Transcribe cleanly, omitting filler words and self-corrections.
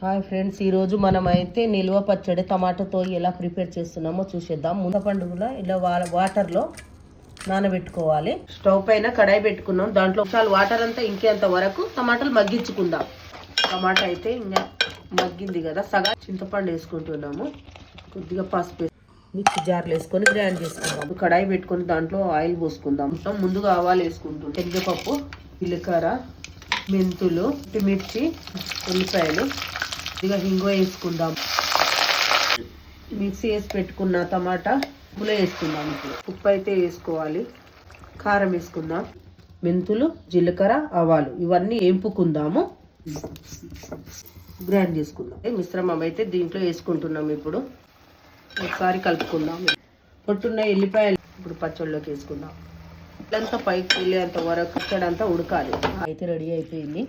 Hi friends, ఈరోజు మనం అయితే నిల్వ పచ్చడి టమాటాతో ఎలా ప్రిపేర్ చేస్తున్నామో చూసేద్దాం. చింతపండులో ఇలా వాటర్లో నానబెట్టుకోవాలి. స్టవ్ పైన కడాయి పెట్టుకున్నాం. దాంట్లో వాటర్ అంతా ఇంకేంత వరకు టమాటాలు మగ్గించుకుందాం. టమాటా అయితే ఇంకా మగ్గింది కదా, సగా చింతపండు వేసుకుంటున్నాము. కొద్దిగా పసుపు మిక్సీ జార్లు వేసుకొని గ్రైండ్ చేసుకుందాం. కడాయి పెట్టుకొని దాంట్లో ఆయిల్ పోసుకుందాం. ముందుగా ఆవాలు వేసుకుంటాం. శనగపప్పు, జీలకర్ర, మెంతులు, మిర్చి, ఉల్లిపాయలు, ఇదిగా హింగో వేసుకుందాం. మిక్సీ వేసి పెట్టుకున్న టమాటా ఉప్పులో వేసుకుందాం. ఇప్పుడు ఉప్పు అయితే వేసుకోవాలి. కారం వేసుకుందాం. మెంతులు, జీలకర్ర, ఆవాలు ఇవన్నీ వేపుకుందాము. గ్రైండ్ చేసుకుందాం. మిశ్రమం అయితే దీంట్లో వేసుకుంటున్నాం. ఇప్పుడు ఒకసారి కలుపుకుందాం. పొట్టున్న ఎల్లిపాయలు ఇప్పుడు పచ్చళ్ళలోకి వేసుకుందాం. ఇట్లంతా పైకి వెళ్ళేంత వరకు ఇక్కడంతా ఉడకాలి. అయితే రెడీ అయిపోయింది.